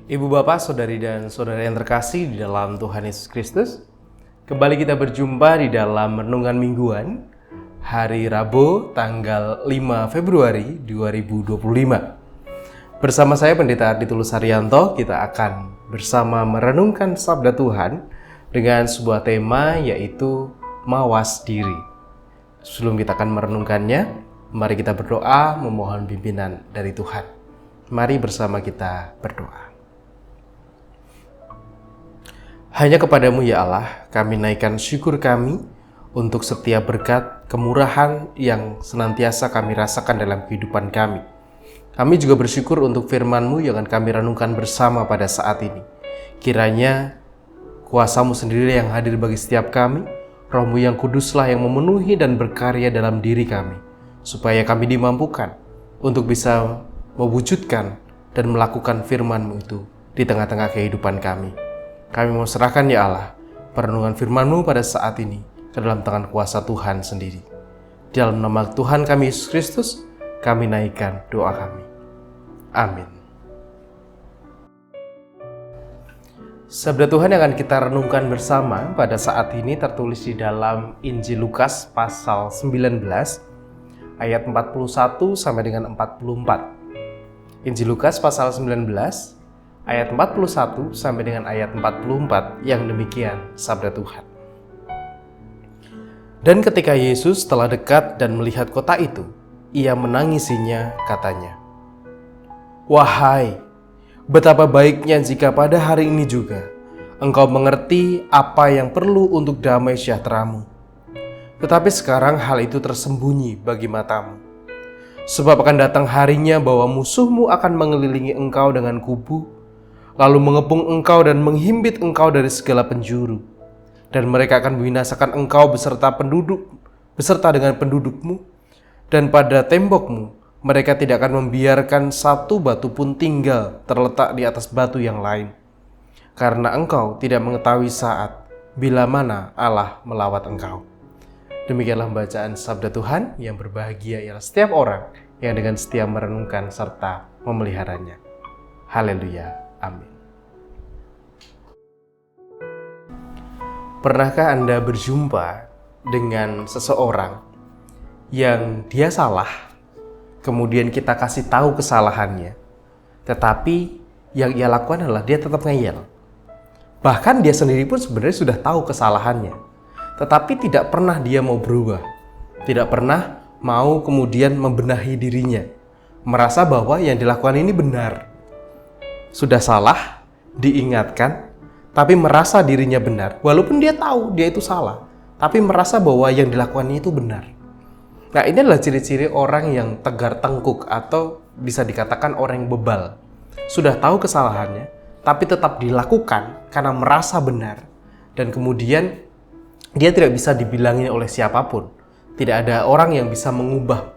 Ibu bapak, saudari dan saudara yang terkasih di dalam Tuhan Yesus Kristus, kembali kita berjumpa di dalam Renungan Mingguan hari Rabu tanggal 5 Februari 2025. Bersama saya Pendeta Ardi Tulus Haryanto, kita akan bersama merenungkan Sabda Tuhan dengan sebuah tema yaitu mawas diri. Sebelum kita akan merenungkannya, mari kita berdoa memohon pimpinan dari Tuhan. Mari bersama kita berdoa. Hanya kepadamu ya Allah, kami naikkan syukur kami untuk setiap berkat, kemurahan yang senantiasa kami rasakan dalam kehidupan kami. Kami juga bersyukur untuk firman-Mu yang akan kami renungkan bersama pada saat ini. Kiranya kuasa-Mu sendiri yang hadir bagi setiap kami, Roh-Mu yang kuduslah yang memenuhi dan berkarya dalam diri kami, supaya kami dimampukan untuk bisa mewujudkan dan melakukan firman-Mu itu di tengah-tengah kehidupan kami. Kami mau serahkan ya Allah, perenungan firman-Mu pada saat ini ke dalam tangan kuasa Tuhan sendiri. Di dalam nama Tuhan kami Yesus Kristus, kami naikkan doa kami. Amin. Sabda Tuhan yang akan kita renungkan bersama pada saat ini tertulis di dalam Injil Lukas pasal 19 ayat 41 sampai dengan 44. Injil Lukas pasal 19 ayat 41 sampai dengan ayat 44 yang demikian sabda Tuhan. Dan ketika Yesus telah dekat dan melihat kota itu, ia menangisinya, katanya, "Wahai, betapa baiknya jika pada hari ini juga engkau mengerti apa yang perlu untuk damai sejahteramu. Tetapi sekarang hal itu tersembunyi bagi matamu. Sebab akan datang harinya bahwa musuhmu akan mengelilingi engkau dengan kubu, lalu mengepung engkau dan menghimpit engkau dari segala penjuru. Dan mereka akan membinasakan engkau beserta dengan pendudukmu, dan pada tembokmu mereka tidak akan membiarkan satu batu pun tinggal terletak di atas batu yang lain. Karena engkau tidak mengetahui saat bila mana Allah melawat engkau." Demikianlah bacaan sabda Tuhan. Yang berbahagia ialah setiap orang yang dengan setia merenungkan serta memeliharanya. Haleluya. Amin. Pernahkah Anda berjumpa dengan seseorang yang dia salah, kemudian kita kasih tahu kesalahannya, tetapi yang ia lakukan adalah dia tetap ngeyel. Bahkan dia sendiri pun sebenarnya sudah tahu kesalahannya, tetapi tidak pernah dia mau berubah, tidak pernah mau kemudian membenahi dirinya, merasa bahwa yang dilakukan ini benar. Sudah salah, diingatkan, tapi merasa dirinya benar. Walaupun dia tahu dia itu salah, tapi merasa bahwa yang dilakukannya itu benar. Nah, ini adalah ciri-ciri orang yang tegar tengkuk atau bisa dikatakan orang yang bebal. Sudah tahu kesalahannya, tapi tetap dilakukan karena merasa benar. Dan kemudian dia tidak bisa dibilangin oleh siapapun. Tidak ada orang yang bisa mengubah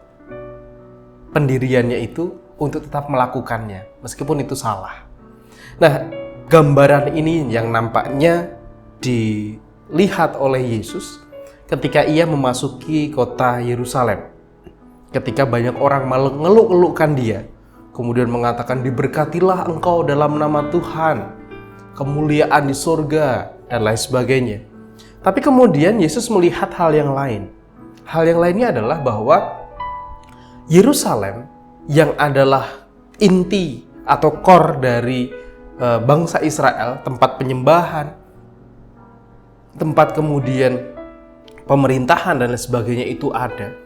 pendiriannya itu untuk tetap melakukannya, meskipun itu salah. Nah, gambaran ini yang nampaknya dilihat oleh Yesus ketika ia memasuki kota Yerusalem. Ketika banyak orang mengeluk-elukkan dia, kemudian mengatakan, "Diberkatilah engkau dalam nama Tuhan, kemuliaan di surga," dan lain sebagainya. Tapi kemudian Yesus melihat hal yang lain. Hal yang lainnya adalah bahwa Yerusalem yang adalah inti atau core dari bangsa Israel, tempat penyembahan, tempat kemudian pemerintahan dan lain sebagainya itu ada.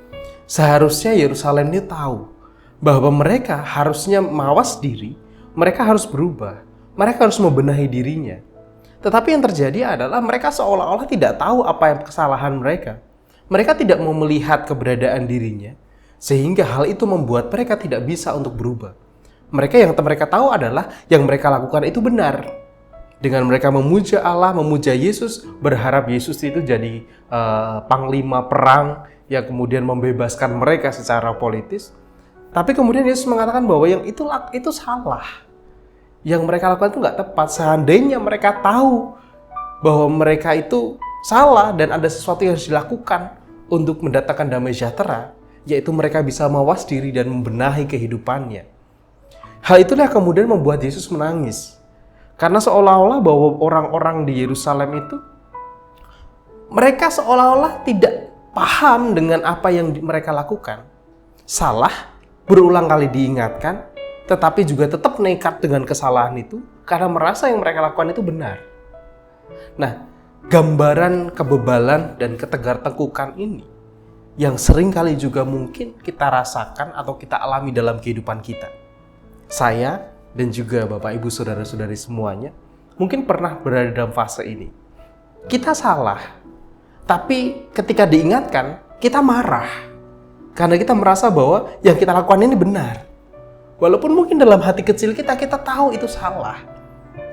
Seharusnya Yerusalem ini tahu bahwa mereka harusnya mawas diri, mereka harus berubah, mereka harus membenahi dirinya. Tetapi yang terjadi adalah mereka seolah-olah tidak tahu apa yang kesalahan mereka. Mereka tidak mau melihat keberadaan dirinya, sehingga hal itu membuat mereka tidak bisa untuk berubah. Yang mereka tahu adalah yang mereka lakukan itu benar. Dengan mereka memuja Allah, memuja Yesus, berharap Yesus itu jadi panglima perang yang kemudian membebaskan mereka secara politis. Tapi kemudian Yesus mengatakan bahwa yang itu salah. Yang mereka lakukan itu nggak tepat. Seandainya mereka tahu bahwa mereka itu salah dan ada sesuatu yang harus dilakukan untuk mendatangkan damai sejahtera, yaitu mereka bisa mawas diri dan membenahi kehidupannya. Hal itulah kemudian membuat Yesus menangis. Karena seolah-olah bahwa orang-orang di Yerusalem itu, mereka seolah-olah tidak paham dengan apa yang mereka lakukan. Salah, berulang kali diingatkan, tetapi juga tetap nekat dengan kesalahan itu karena merasa yang mereka lakukan itu benar. Nah, gambaran kebebalan dan ketegar-tengkukan ini yang sering kali juga mungkin kita rasakan atau kita alami dalam kehidupan kita. Saya dan juga Bapak Ibu Saudara-saudari semuanya mungkin pernah berada dalam fase ini. Kita salah, tapi ketika diingatkan kita marah karena kita merasa bahwa yang kita lakukan ini benar. Walaupun mungkin dalam hati kecil kita tahu itu salah.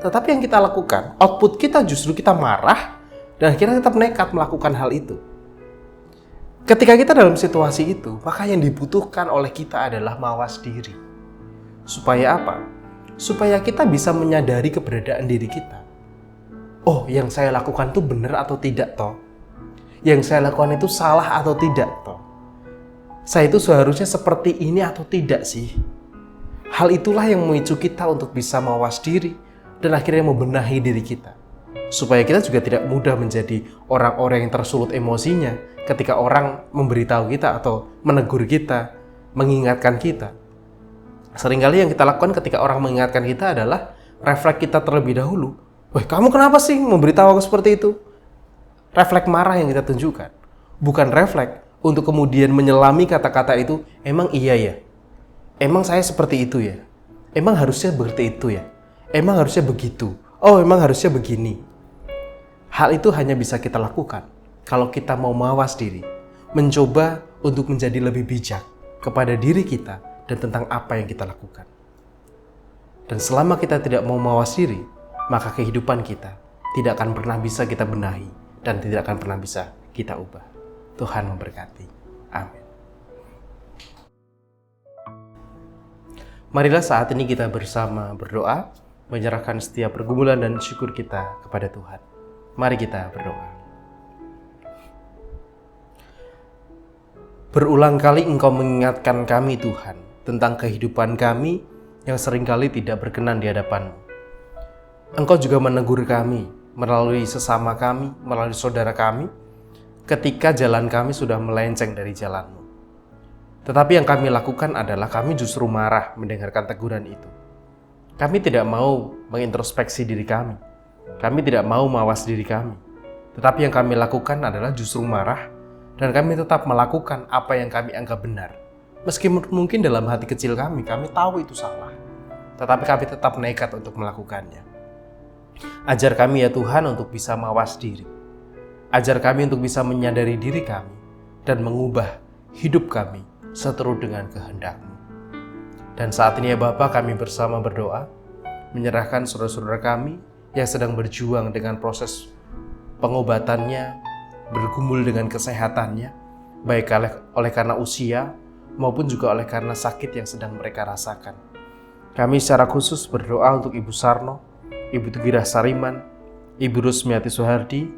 Tetapi yang kita lakukan, output kita justru kita marah dan akhirnya tetap nekat melakukan hal itu. Ketika kita dalam situasi itu, maka yang dibutuhkan oleh kita adalah mawas diri. Supaya apa? Supaya kita bisa menyadari keberadaan diri kita. Oh, yang saya lakukan itu benar atau tidak toh? Yang saya lakukan itu salah atau tidak toh? Saya itu seharusnya seperti ini atau tidak sih? Hal itulah yang memicu kita untuk bisa mawas diri dan akhirnya membenahi diri kita. Supaya kita juga tidak mudah menjadi orang-orang yang tersulut emosinya ketika orang memberitahu kita atau menegur kita, mengingatkan kita. Seringkali yang kita lakukan ketika orang mengingatkan kita adalah refleks kita terlebih dahulu. Wah, kamu kenapa sih memberitahu aku seperti itu? Refleks marah yang kita tunjukkan. Bukan refleks untuk kemudian menyelami kata-kata itu, emang iya ya? Emang saya seperti itu ya? Emang harusnya seperti itu ya? Emang harusnya begitu? Oh, emang harusnya begini. Hal itu hanya bisa kita lakukan kalau kita mau mawas diri, mencoba untuk menjadi lebih bijak kepada diri kita dan tentang apa yang kita lakukan. Dan selama kita tidak mau mawas diri, maka kehidupan kita tidak akan pernah bisa kita benahi dan tidak akan pernah bisa kita ubah. Tuhan memberkati. Amin. Marilah saat ini kita bersama berdoa, menyerahkan setiap pergumulan dan syukur kita kepada Tuhan. Mari kita berdoa. Berulang kali Engkau mengingatkan kami Tuhan tentang kehidupan kami yang seringkali tidak berkenan di hadapan-Mu. Engkau juga menegur kami melalui sesama kami, melalui saudara kami, ketika jalan kami sudah melenceng dari jalan-Mu. Tetapi yang kami lakukan adalah kami justru marah mendengarkan teguran itu. Kami tidak mau mengintrospeksi diri kami. Kami tidak mau mawas diri kami. Tetapi yang kami lakukan adalah justru marah dan kami tetap melakukan apa yang kami anggap benar. Meski mungkin dalam hati kecil kami tahu itu salah. Tetapi kami tetap nekat untuk melakukannya. Ajar kami ya Tuhan untuk bisa mawas diri. Ajar kami untuk bisa menyadari diri kami dan mengubah hidup kami seturut dengan kehendak-Mu. Dan saat ini ya Bapa, kami bersama berdoa, menyerahkan saudara-saudara kami yang sedang berjuang dengan proses pengobatannya, bergumul dengan kesehatannya, baik oleh karena usia maupun juga oleh karena sakit yang sedang mereka rasakan. Kami secara khusus berdoa untuk Ibu Sarno, Ibu Tugirah Sariman, Ibu Rusmiati Suhardi,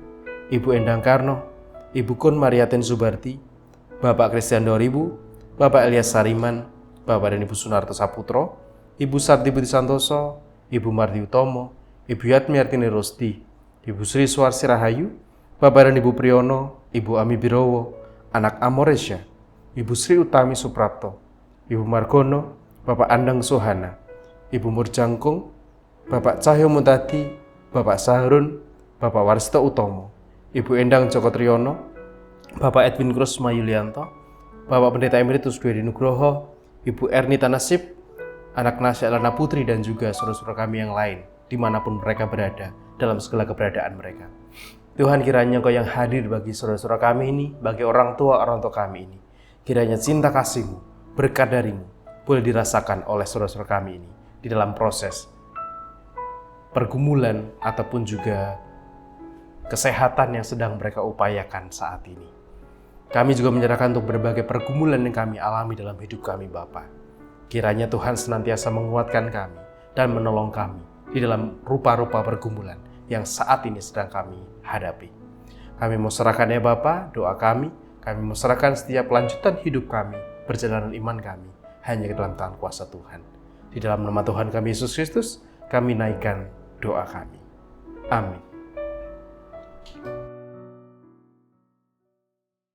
Ibu Endang Karno, Ibu Kun Mariatin Subarti, Bapak Christian Doribu, Bapak Elias Sariman, Bapak dan Ibu Sunarto Saputro, Ibu Sarti Budi Santoso, Ibu Mardi Utomo, Ibu Yatmiartini Rosti, Ibu Sri Suarsi Rahayu, Bapak dan Ibu Priyono, Ibu Ami Birowo, Anak Amoresya, Ibu Sri Utami Suprapto, Ibu Margono, Bapak Andang Sohana, Ibu Murjangkung, Bapak Cahyo Muntadi, Bapak Sahrun, Bapak Warsto Utomo, Ibu Endang Joko Triyono, Bapak Edwin Krusma Yulianto, Bapak Pendeta Emeritus Dwi Nugroho, Ibu Ernita Nasib, anak Nasya Elana Putri dan juga saudara-saudara kami yang lain, dimanapun mereka berada, dalam segala keberadaan mereka. Tuhan, kiranya Engkau yang hadir bagi saudara-saudara kami ini, bagi orang tua kami ini. Kiranya cinta kasih-Mu, berkat dari-Mu, boleh dirasakan oleh saudara-saudara kami ini di dalam proses pergumulan ataupun juga kesehatan yang sedang mereka upayakan saat ini. Kami juga menyerahkan untuk berbagai pergumulan yang kami alami dalam hidup kami, Bapa. Kiranya Tuhan senantiasa menguatkan kami dan menolong kami di dalam rupa-rupa pergumulan yang saat ini sedang kami hadapi. Kami mau serahkan ya Bapa, doa kami mau serahkan setiap lanjutan hidup kami, perjalanan iman kami, hanya ke dalam tangan kuasa Tuhan. Di dalam nama Tuhan kami Yesus Kristus, kami naikkan doa kami. Amin.